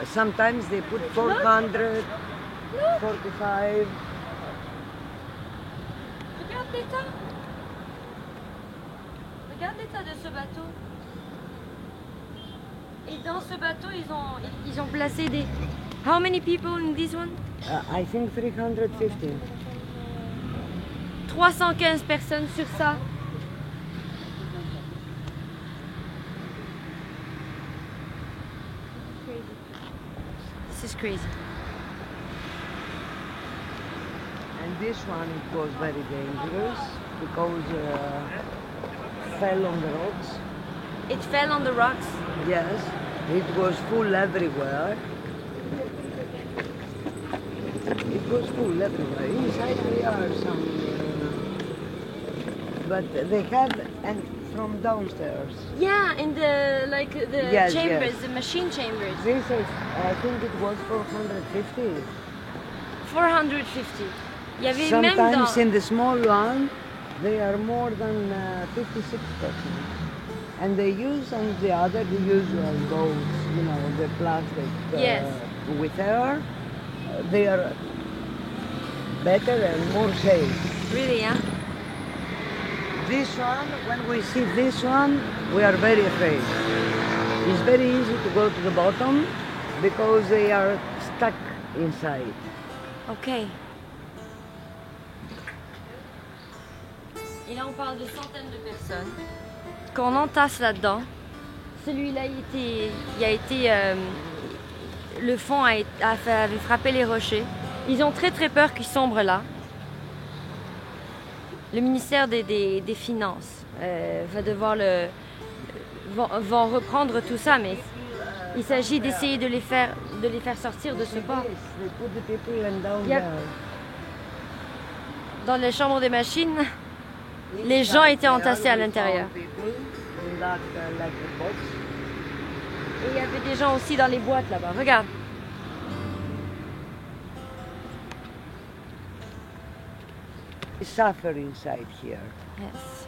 sometimes they put 400, 45. Regarde l'état. Regarde l'état de ce bateau. Et dans ce bateau, ils ont placé des... How many people in this one? I think 350. 315 personnes sur ça. This is crazy. And this one, it was very dangerous because fell on the rocks. It fell on the rocks? Yes, it was full everywhere. It was full everywhere. Inside there are some, but they have, and from downstairs. Yeah, in the Yes, chambers, yes. the machine chambers. This is, I think it was 450. 450. Il y avait même dans... Sometimes in the small one, they are more than 56 persons. And they use on the other the usual boats, you know, the plastic Yes. with air. They are better and more safe. Really, yeah? This one, when we see this one, we are very afraid. It's very easy to go to the bottom because they are stuck inside. OK. Et là, on parle de centaines de personnes qu'on entasse là-dedans. Celui-là, le fond avait frappé les rochers. Ils ont très très peur qu'ils sombrent là. Le ministère des Finances va devoir vont reprendre tout ça, mais il s'agit d'essayer de les faire sortir de ce port. Il y a- Dans les chambres des machines, les gens étaient entassés à l'intérieur. Et il y avait des gens aussi dans les boîtes là-bas. Regarde. Suffer inside here. Yes.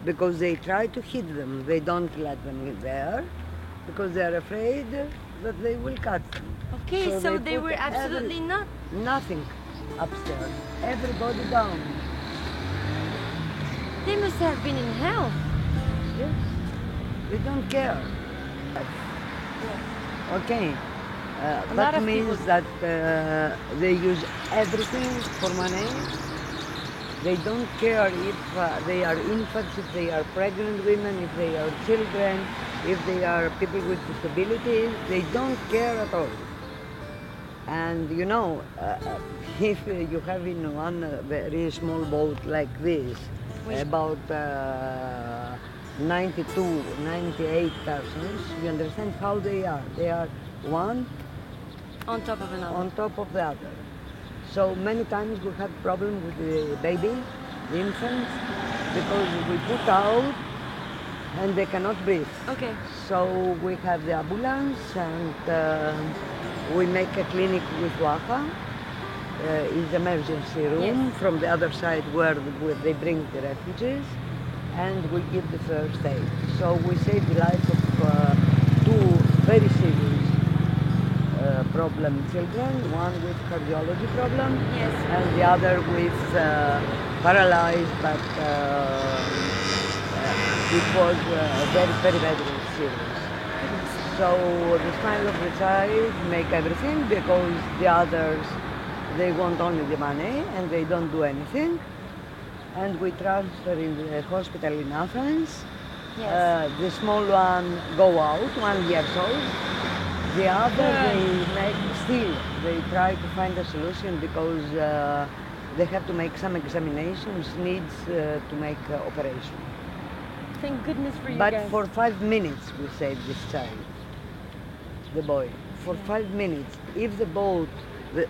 Because they try to hit them. They don't let them in there because they are afraid that they will cut them. Okay, so they put were absolutely not. Nothing upstairs. Everybody down. They must have been in hell. Yes. They don't care. Okay. A lot That of means people- that they use everything for money. They don't care if they are infants, if they are pregnant women, if they are children, if they are people with disabilities. They don't care at all. And you know, if you have in one very small boat like this, about 92, 98 persons, you understand how they are. They are one On top of another. on top of the other. So many times we have problems with the baby, the infants, because we put out and they cannot breathe. Okay. So we have the ambulance and we make a clinic with WAFA. Is emergency room from the other side where they bring the refugees, and we give the first aid. So we save the life of two very serious problem children, one with cardiology problem and the other with paralyzed, but it was very, very, very serious. So the Smile of the Child make everything because the others, they want only the money and they don't do anything. And we transfer in the hospital in Athens. The small one go out, 1 year old. The other, they try to find a solution because they have to make some examinations, needs to make operation. Thank goodness for you But guys. for 5 minutes we saved this child, the boy. For 5 minutes. If the boat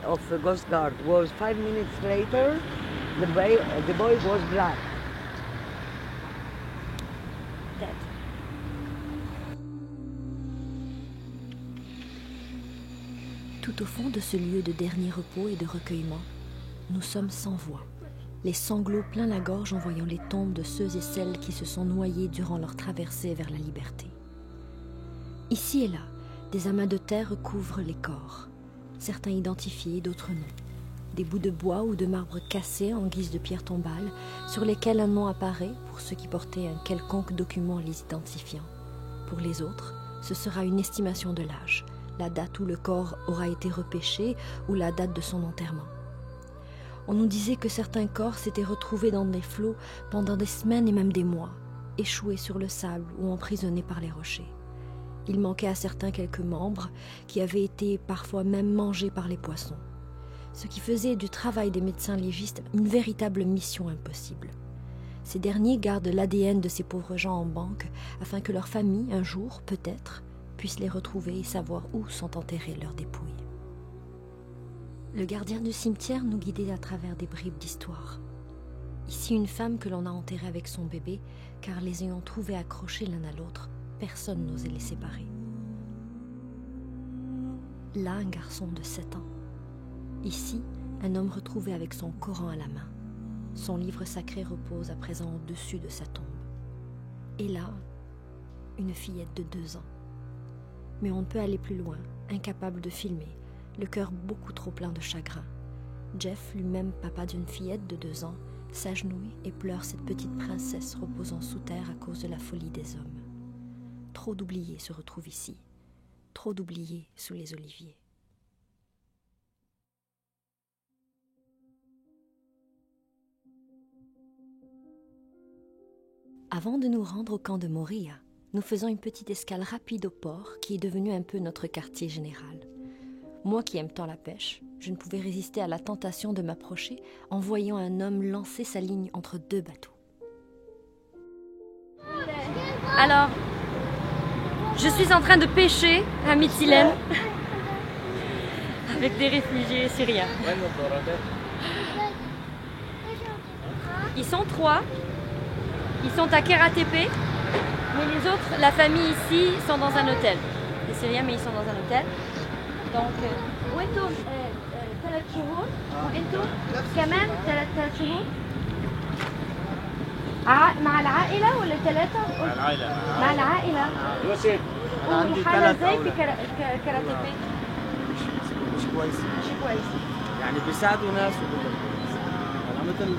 of the Coast Guard was 5 minutes later, the boy was black. Dead. Tout au fond de ce lieu de dernier repos et de recueillement, nous sommes sans voix, les sanglots plein la gorge en voyant les tombes de ceux et celles qui se sont noyés durant leur traversée vers la liberté. Ici et là, Des amas de terre recouvrent les corps, certains identifiés, d'autres non. Des bouts de bois ou de marbre cassés en guise de pierre tombale, sur lesquels un nom apparaît pour ceux qui portaient un quelconque document les identifiant. Pour les autres, ce sera une estimation de l'âge, la date où le corps aura été repêché ou la date de son enterrement. On nous disait que certains corps s'étaient retrouvés dans des flots pendant des semaines et même des mois, échoués sur le sable ou emprisonnés par les rochers. Il manquait à certains quelques membres qui avaient été parfois même mangés par les poissons, ce qui faisait du travail des médecins légistes une véritable mission impossible. Ces derniers gardent l'ADN de ces pauvres gens en banque afin que leurs familles, un jour, peut-être, puissent les retrouver et savoir où sont enterrées leurs dépouilles. Le gardien du cimetière nous guidait à travers des bribes d'histoire. Ici, une femme que l'on a enterrée avec son bébé, car les ayant trouvés accrochés l'un à l'autre, personne n'osait les séparer. Là, un garçon de 7 ans. Ici, un homme retrouvé avec son Coran à la main. Son livre sacré repose à présent au-dessus de sa tombe. Et là, une fillette de 2 ans. Mais on ne peut aller plus loin, incapable de filmer, le cœur beaucoup trop plein de chagrin. Jeff, lui-même papa d'une fillette de 2 ans, s'agenouille et pleure cette petite princesse reposant sous terre à cause de la folie des hommes. Trop d'oubliés se retrouvent ici, trop d'oubliés sous les oliviers. Avant de nous rendre au camp de Moria, nous faisons une petite escale rapide au port qui est devenu un peu notre quartier général. Moi qui aime tant la pêche, je ne pouvais résister à la tentation de m'approcher en voyant un homme lancer sa ligne entre 2 bateaux. Alors, je suis en train de pêcher à Mytilène avec des réfugiés syriens. Ils sont 3. Ils sont à Karatepe, mais les autres, la famille ici, sont dans un hôtel. Les Syriens, mais ils sont dans un hôtel. Donc, وانتم 3 شهور وانتم كمان 3 شهور مع العائلة ولا 3؟ مع العائلة. مع العائلة. يوسف وحالة ازاي في كراتيبي؟ مش كويس. مش كويس. يعني بيساعدوا ناس وبيضلوا كويس. يعني مثل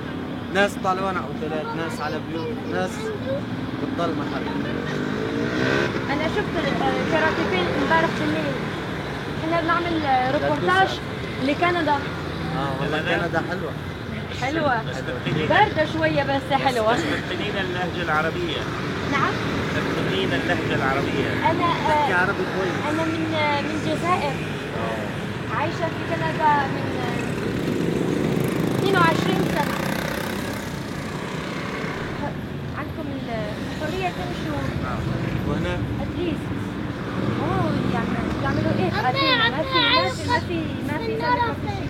ناس طالعين على اوتيلات، ناس على بيوت، ناس بتضل محل. أنا شفت كراتيبي امبارح بالليل. احنا بنعمل ريبورتاج لكندا. والله كندا حلوة. حلوة. باردة شوية بس حلوة. تتقنين اللهجة العربية. نعم؟ تتقنين اللهجة العربية. أنا بحكي عربي كويس. أنا من الجزائر. عايشة في كندا من 22 سنة. عندكم الحرية تمشوا. وهنا؟ أتليست. يعملوا إيه؟ ما في سابقة في شيء.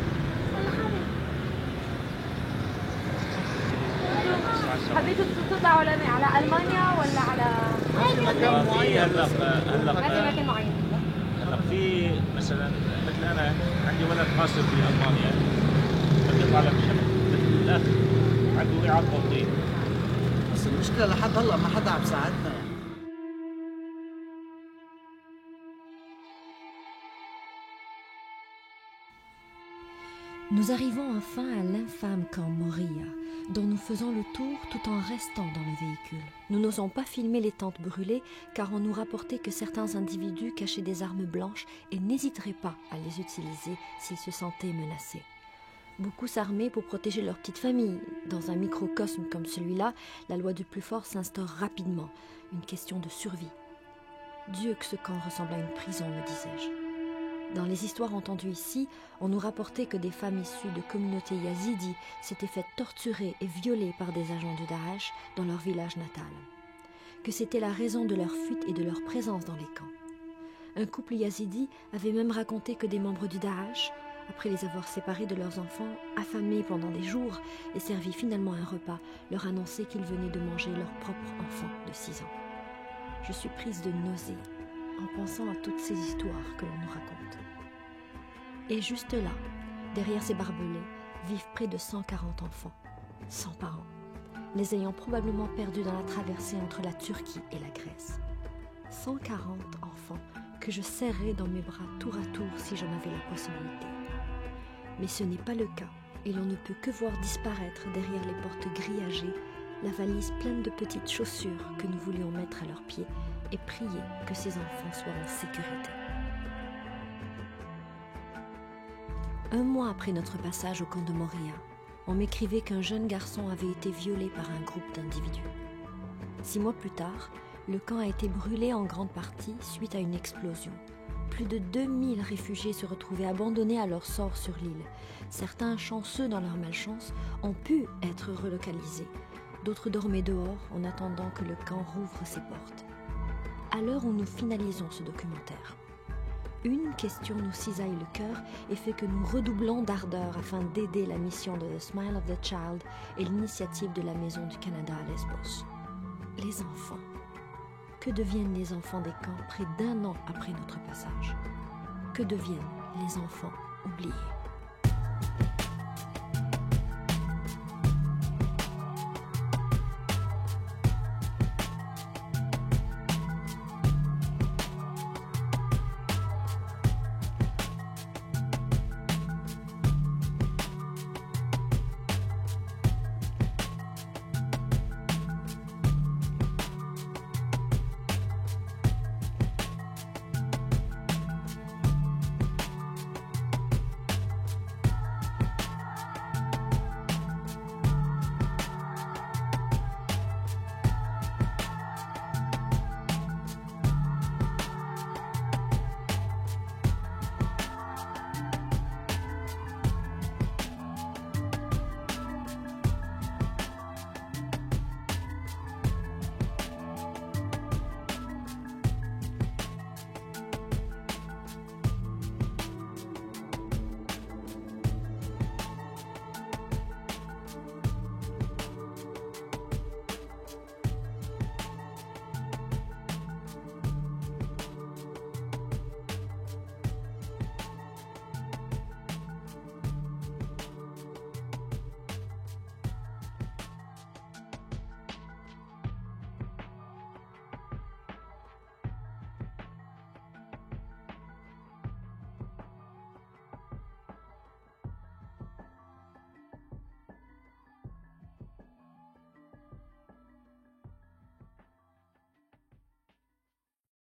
حبيتوا تطلعوا على ألمانيا ولا على مكان معين؟ هلا ما في مكان معين. هلا في مثلا مثل انا عندي ولد قاصر في المانيا بدي يطلع لمشان مثل الاخ عنده وعاء توطين. بس المشكلة لحد هلا ما حدا عم يساعدنا. Nous arrivons enfin à l'infâme camp Moria, dont nous faisons le tour tout en restant dans le véhicule. Nous n'osons pas filmer les tentes brûlées car on nous rapportait que certains individus cachaient des armes blanches et n'hésiteraient pas à les utiliser s'ils se sentaient menacés. Beaucoup s'armaient pour protéger leur petite famille. Dans un microcosme comme celui-là, la loi du plus fort s'instaure rapidement, une question de survie. Dieu que ce camp ressemble à une prison, me disais-je. Dans les histoires entendues ici, on nous rapportait que des femmes issues de communautés yazidis s'étaient faites torturer et violer par des agents du Daesh dans leur village natal. Que c'était la raison de leur fuite et de leur présence dans les camps. Un couple yazidi avait même raconté que des membres du Daesh, après les avoir séparés de leurs enfants, affamés pendant des jours et servis finalement un repas, leur annonçaient qu'ils venaient de manger leur propre enfant de 6 ans. Je suis prise de nausée en pensant à toutes ces histoires que l'on nous raconte. Et juste là, derrière ces barbelés, vivent près de 140 enfants, sans parents, les ayant probablement perdus dans la traversée entre la Turquie et la Grèce. 140 enfants que je serrerais dans mes bras tour à tour si j'en avais la possibilité. Mais ce n'est pas le cas, et l'on ne peut que voir disparaître derrière les portes grillagées la valise pleine de petites chaussures que nous voulions mettre à leurs pieds et prier que ces enfants soient en sécurité. Un mois après notre passage au camp de Moria, on m'écrivait qu'un jeune garçon avait été violé par un groupe d'individus. 6 mois plus tard, le camp a été brûlé en grande partie suite à une explosion. Plus de 2000 réfugiés se retrouvaient abandonnés à leur sort sur l'île. Certains, chanceux dans leur malchance, ont pu être relocalisés. D'autres dormaient dehors en attendant que le camp rouvre ses portes. À l'heure où nous finalisons ce documentaire, une question nous cisaille le cœur et fait que nous redoublons d'ardeur afin d'aider la mission de The Smile of the Child et l'initiative de la Maison du Canada à Lesbos. Les enfants. Que deviennent les enfants des camps près d'1 an après notre passage? Que deviennent les enfants oubliés?